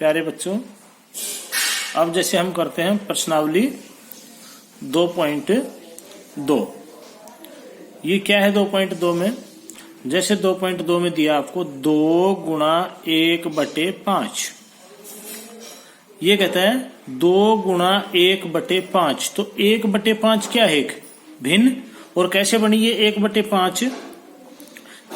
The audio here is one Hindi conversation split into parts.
प्यारे बच्चों, अब जैसे हम करते हैं प्रश्नावली 2.2। ये क्या है 2.2 में? जैसे 2.2 में दिया आपको 2 गुणा 1/5। ये कहता है 2 गुणा 1/5। तो 1/5 क्या है? एक भिन्न। और कैसे बनी ये 1/5?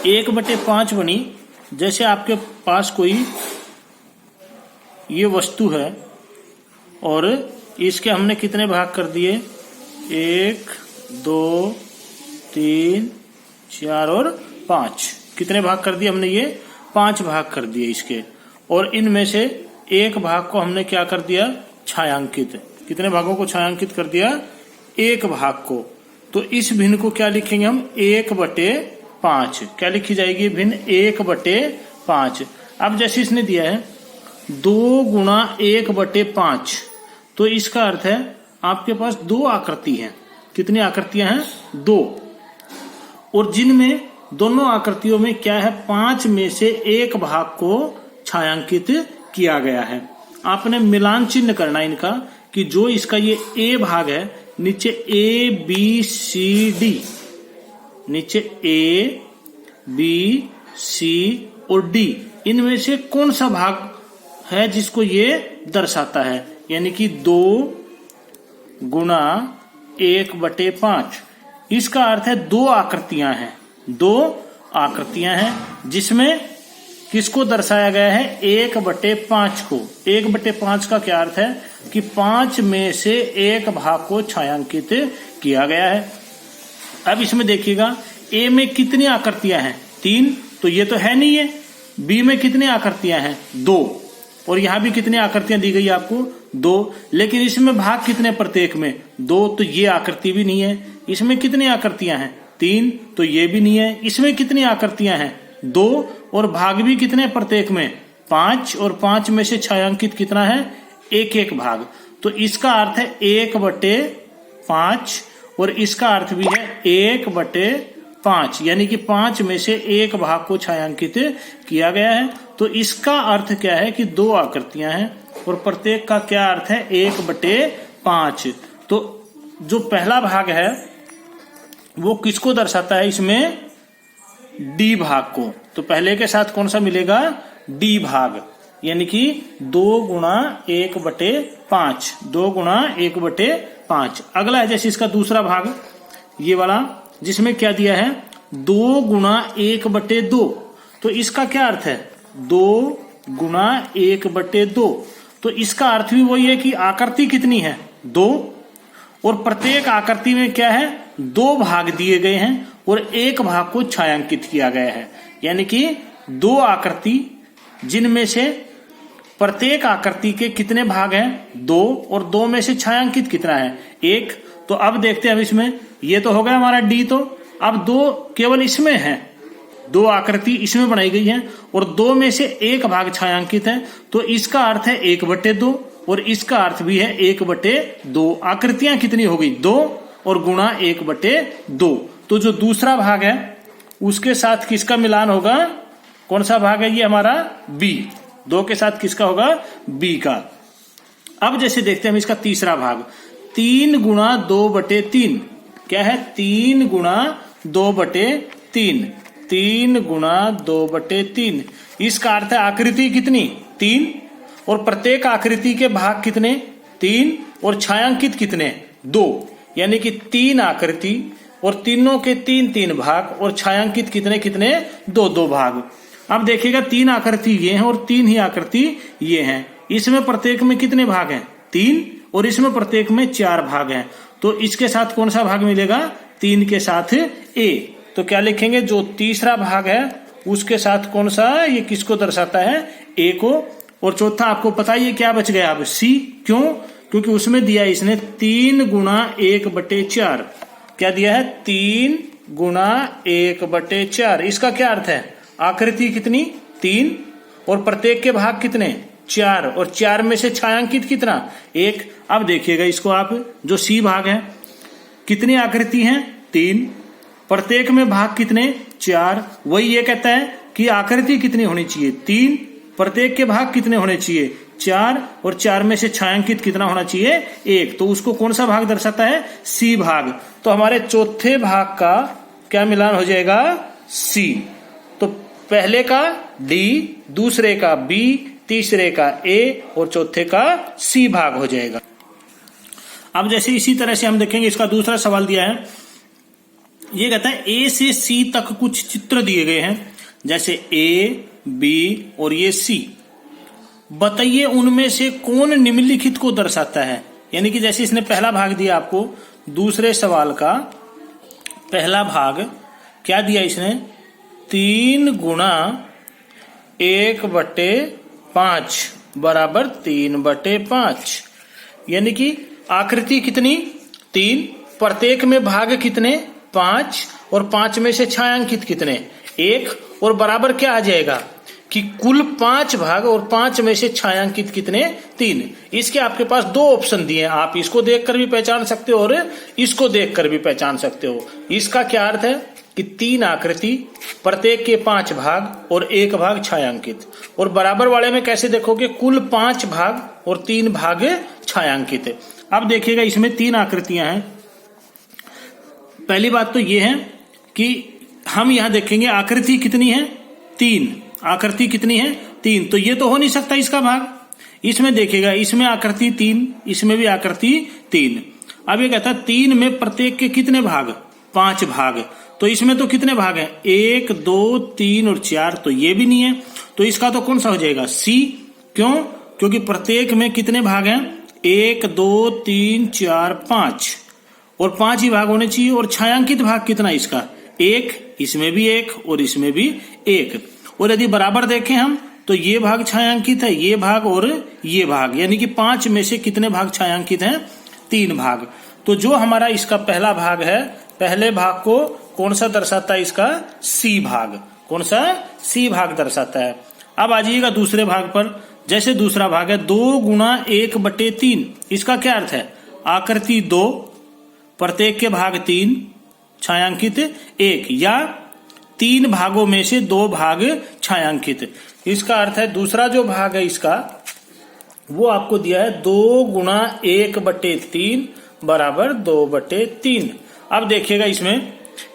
1/5 बनी जैसे आपके पास कोई ये वस्तु है और इसके हमने कितने भाग कर दिए? 1, 2, 3, 4 और 5। कितने भाग कर दिए हमने? ये 5 भाग कर दिए इसके। और इनमें से एक भाग को हमने क्या कर दिया? छायांकित। कितने भागों को छायांकित कर दिया? एक भाग को। तो इस भिन्न को क्या लिखेंगे हम? 1/5। क्या लिखी जाएगी भिन्न? 1/5। अब जैसे इसने दिया है 2 गुणा 1/5, तो इसका अर्थ है आपके पास 2 आकृति हैं। कितनी आकृतियां हैं? 2। और जिनमें दोनों आकृतियों में क्या है? 5 में से एक भाग को छायांकित किया गया है। आपने मिलान चिन्ह करना इनका कि जो इसका ये ए भाग है, नीचे A B C D, नीचे A B C और D, इनमें से कौन सा भाग है जिसको ये दर्शाता है? यानी कि 2 गुणा 1/5। इसका अर्थ है 2 आकृतियां हैं। 2 आकृतियां हैं जिसमें किसको दर्शाया गया है? 1/5 को। 1/5 का क्या अर्थ है? कि 5 में से एक भाग को छायांकित किया गया है। अब इसमें देखिएगा A में कितनी आकृतियां हैं? 3। तो ये तो है नहीं है। B में कितनी आकृतियां हैं? 2। और यहां भी कितनी आकृतियां दी गई आपको? 2। लेकिन इसमें भाग कितने प्रत्येक में? 2। तो ये आकृति भी नहीं है। इसमें कितनी आकृतियां हैं? 3। तो ये भी नहीं है। इसमें कितनी आकृतियां हैं? 2। और भाग भी कितने प्रत्येक में? 5। और 5 में से छायांकित कितना है? एक भाग। तो इसका अर्थ है 1/5 और इसका अर्थ भी है 1/5, यानी कि 5 में से एक भाग को छायांकित किया गया है। तो इसका अर्थ क्या है? कि 2 आकृतियां हैं और प्रत्येक का क्या अर्थ है? 1/5। तो जो पहला भाग है वो किसको दर्शाता है? इसमें D भाग को। तो पहले के साथ कौन सा मिलेगा? D भाग, यानी कि 2 गुणा 1/5। 2 गुणा 1/5। अगला है जैसे इसका दूसरा भाग, ये वाला, जिसमें क्या दिया है? 2 गुणा 1/2। तो इसका क्या अर्थ है? 2 गुणा 1/2। तो इसका अर्थ भी वही है कि आकृति कितनी है? 2। और प्रत्येक आकृति में क्या है? 2 भाग दिए गए हैं और एक भाग को छायांकित किया गया है। यानी कि 2 आकृति जिनमें से प्रत्येक आकृति के कितने भाग हैं? 2। और 2 में से छायांकित कितना है? 1। तो अब देखते हैं, अब इसमें ये तो हो गया हमारा D। तो अब 2 केवल इसमें है। 2 आकृति इसमें बनाई गई है और 2 में से एक भाग छायांकित है। तो इसका अर्थ है 1/2 और इसका अर्थ भी है 1/2। आकृतियां कितनी हो गई? 2 और गुणा 1/2। तो जो दूसरा भाग है उसके साथ किसका मिलान होगा? कौन सा भाग है ये हमारा? B। 2 के साथ किसका होगा? B का। अब जैसे देखते हैं हम इसका तीसरा भाग, 3 गुणा 2/3। क्या है? 3 गुणा 2/3। 3 गुणा 2/3। इसका अर्थ है आकृति कितनी? 3। और प्रत्येक आकृति के भाग कितने? 3। और छायांकित कितने? 2। यानी कि 3 आकृति और तीनों के 3 भाग और छायांकित कितने कितने? 2 भाग। अब देखिएगा 3 आकृति ये हैं और 3 ही आकृति ये हैं। इसमें प्रत्येक में कितने भाग हैं? 3। और इसमें प्रत्येक में 4 भाग हैं। तो इसके साथ कौन सा भाग मिलेगा? 3 के साथ A। तो क्या लिखेंगे? जो तीसरा भाग है उसके साथ कौन सा? ये किसको दर्शाता है? A को। और चौथा आपको पता ही है क्या बच गया? अब C। क्यों? क्योंकि उसमें दिया इसने 3 गुणा 1/4। क्या दिया है? 3 गुणा 1/4। इसका क्या अर्थ है? आकृति कितनी? 3। और प्रत्येक के भाग कितने? 4। और 4 में से छायांकित कितना? 1। अब देखिएगा इसको आप, जो C भाग है, कितनी आकृति हैं? 3। प्रत्येक में भाग कितने? 4। वही ये कहता है कि आकृति कितनी होनी चाहिए? 3। प्रत्येक के भाग कितने होने चाहिए, 4, और 4 में से छायांकित कितना होना चाहिए, 1। तो उसको कौन सा भाग दर्शाता है, सी भाग। तो हमारे चौथे भाग का क्या मिलान हो जाएगा, सी। तो पहले का डी, दूसरे का बी, तीसरे का ए और चौथे का सी भाग हो जाएगा। अब जैसे इसी तरह से हम देखेंगे, इसका दूसरा सवाल दिया है, ये कहता है ए से सी तक कुछ चित्र दिए गए हैं, जैसे ए, बी और ये सी। बताइए उनमें से कौन निम्नलिखित को दर्शाता है। यानी कि जैसे इसने पहला भाग दिया आपको, दूसरे सवाल का पहला भाग क्या दिया इसने, 3 गुणा 1/5 बराबर 3/5। यानी कि आकृति कितनी, 3, प्रत्येक में भाग कितने, 5, और 5 में से छायांकित कितने, 1, और बराबर क्या आ जाएगा कि कुल 5 भाग और 5 में से छायांकित कितने, 3। इसके आपके पास 2 ऑप्शन दिए हैं, आप इसको देखकर भी पहचान सकते हो और इसको देखकर भी पहचान सकते हो। इसका क्या अर्थ है कि 3 आकृति, प्रत्येक के 5 भाग और 1 भाग छायांकित, और बराबर वाले में कैसे देखोगे, कुल 5 भाग और 3 भाग छायांकित। अब देखिएगा इसमें 3 आकृतियां हैं। पहली बात तो यह है कि हम यहां देखेंगे आकृति कितनी है, 3। आकृति कितनी है, 3। तो ये तो हो नहीं सकता इसका भाग। इसमें देखिएगा, इसमें आकृति 3, इसमें भी आकृति 3। अब ये कहता है 3 में प्रत्येक के कितने भाग, 5 भाग। तो इसमें तो कितने भाग हैं, 1, 2, 3 और 4। तो ये भी नहीं है। तो इसका तो कौन सा हो जाएगा, सी। क्यों, क्योंकि प्रत्येक में कितने भाग हैं, 1, 2, 3, 4, 5, और 5 ही भाग होने चाहिए। और छायांकित भाग कितना इसका, 1, इसमें भी 1 और इसमें भी 1। और यदि बराबर देखें हम तो ये भाग छायांकित है, ये भाग और ये भाग, यानी कि 5 में से कितने भाग छायांकित हैं, 3 भाग। तो जो हमारा इसका पहला भाग है, पहले भाग को कौन सा दर्शाता है, इसका सी भाग। कौन सा, सी भाग दर्शाता है। अब आ जाइएगा दूसरे भाग पर। जैसे दूसरा भाग है 2 गुणा 1/3। इसका क्या अर्थ है, आकृति 2, प्रत्येक के भाग 3, छायांकित 1, या 3 भागों में से 2 भाग छायांकित। इसका अर्थ है दूसरा जो भाग है इसका, वो आपको दिया है 2 गुणा 1/3 बराबर 2/3। अब देखिएगा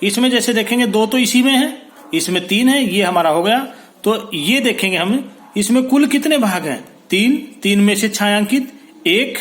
इसमें जैसे देखेंगे 2 तो इसी में है, इसमें 3 है, ये हमारा हो गया। तो ये देखेंगे हम, इसमें कुल कितने भाग हैं, 3 में से छायांकित 1,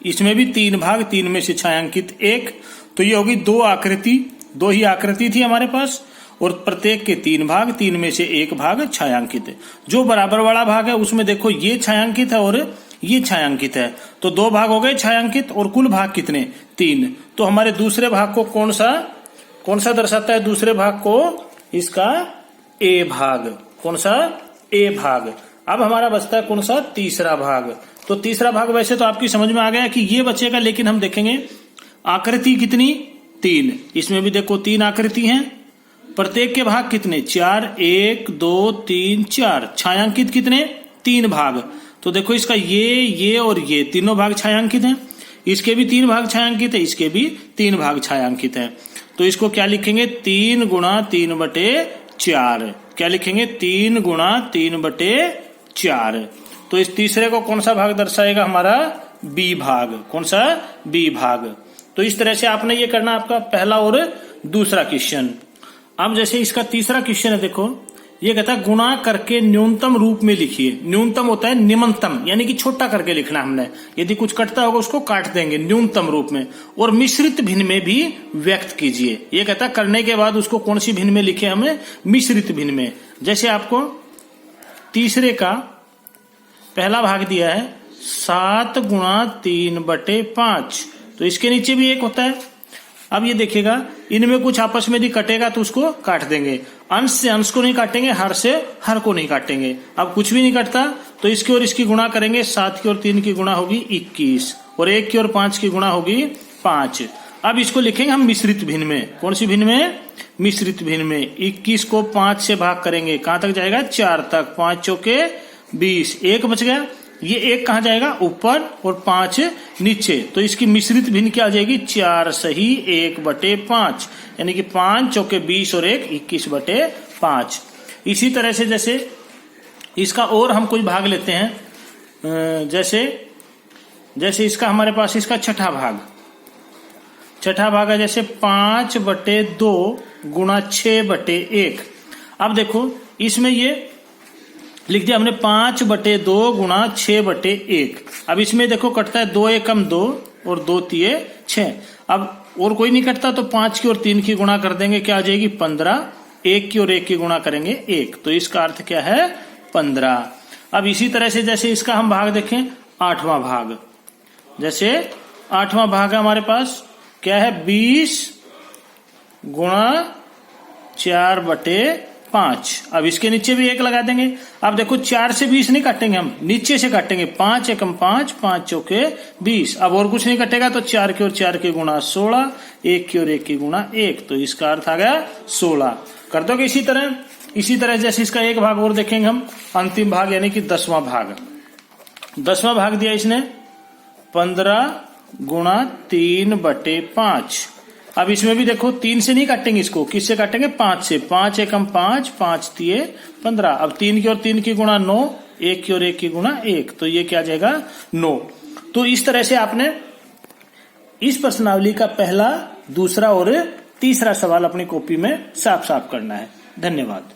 इसमें भी 3 भाग, 3 में से छायांकित 1। तो ये होगी 2 आकृति, 2 ही आकृति थी हमारे पास, और प्रत्येक के 3 भाग, 3 में से 1 भाग छायांकित। जो बराबर वाला भाग है उसमें देखो ये छायांकित है और ये छायांकित है। तो 2 भाग हो गए छायांकित, और कुल भाग कितने, 3। तो हमारे दूसरे भाग को कौन सा दर्शाता है, दूसरे भाग को इसका ए भाग। कौन सा, ए भाग। अब हमारा बचता है कौन सा, तीसरा भाग। तो तीसरा भाग वैसे तो आपकी समझ में आ गया कि ये बचेगा, लेकिन हम देखेंगे आकृति कितनी, 3। इसमें भी देखो 3 आकृति हैं, प्रत्येक के भाग कितने, 4, 1, 2, 3, 4, छायांकित कितने, 3 भाग। तो देखो इसका ये और ये तीनों भाग छायांकित हैं, इसके भी 3 भाग छायांकित है, इसके भी 3 भाग छायांकित है। तो इसको क्या लिखेंगे, 3 गुणा 3/4। क्या लिखेंगे, 3 गुणा 3/4। तो इस तीसरे को कौन सा भाग दर्शाएगा, हमारा बी भाग। कौन सा, बी भाग। तो इस तरह से आपने ये करना, आपका पहला और दूसरा क्वेश्चन। अब जैसे इसका तीसरा क्वेश्चन है, देखो ये कहता है गुणा करके न्यूनतम रूप में लिखिए। न्यूनतम होता है निम्नतम, यानी कि छोटा करके लिखना हमने, यदि कुछ कटता होगा उसको काट देंगे न्यूनतम रूप में। और मिश्रित भिन्न में भी व्यक्त कीजिए। ये कहता है करने के बाद उसको कौन सी भिन्न में लिखे, हमें मिश्रित भिन्न में। जैसे आपको तीसरे का पहला भाग दिया है 7 गुणा 3/5, तो इसके नीचे भी 1 होता है। अब ये देखिएगा, इनमें कुछ आपस में यदि कटेगा तो उसको काट देंगे। अंश से अंश को नहीं काटेंगे, हर से हर को नहीं काटेंगे। अब कुछ भी नहीं कटता तो इसकी और इसकी गुणा करेंगे, 7 की और 3 की गुणा होगी 21, और 1 की और 5 की गुणा होगी 5। अब इसको लिखेंगे हम मिश्रित भिन्न में। कौन सी भिन्न में, मिश्रित भिन्न में। 21 को 5 से भाग करेंगे, कहां तक जाएगा, 4 तक। 5 चौके 20, 1 बच गया। ये 1 कहां जाएगा, ऊपर, और 5 नीचे। तो इसकी मिश्रित भिन्न क्या आ जाएगी, 4 सही 1/5, यानी कि 5 चौके 20 और 1 21/5। इसी तरह से जैसे इसका और हम कोई भाग लेते हैं, जैसे इसका हमारे पास इसका छठा भाग है, जैसे 5/2 गुणा 6/1। अब देखो इसमें ये लिख दिया हमने 5/2 गुणा 6/1। अब इसमें देखो कटता है 2 एकम 2 और 2 तिये 6। अब और कोई नहीं कटता तो 5 की और 3 की गुणा कर देंगे, क्या आ जाएगी 15। 1 की और 1 की गुणा करेंगे 1, तो इसका अर्थ क्या है 15। अब इसी तरह से जैसे इसका हम भाग देखें 8वां भाग, जैसे 8वां भाग है हमारे पास क्या है 20 गुणा 4/5। अब इसके नीचे भी 1 लगा देंगे। अब देखो 4 से 20 नहीं काटेंगे, हम नीचे से काटेंगे। 5 एकम 5, 5 चौके 20। अब और कुछ नहीं कटेगा तो 4 की और 4 की गुणा 16, 1 की और 1 की गुणा 1, तो इसका अर्थ आ गया 16। कर दोगे इसी तरह जैसे इसका एक भाग और देखेंगे हम, अंतिम भाग यानी कि 10वां भाग। 10वां भाग दिया इसने 15 गुणा 3/5। अब इसमें भी देखो 3 से नहीं काटेंगे इसको, किससे काटेंगे 5 से। 5 एकम 5, 5 तिये 15। अब 3 की और 3 की गुणा 9, 1 की और 1 की गुणा 1, तो ये क्या आ जाएगा 9। तो इस तरह से आपने इस प्रश्नावली का पहला, दूसरा और तीसरा सवाल अपनी कॉपी में साफ साफ करना है। धन्यवाद।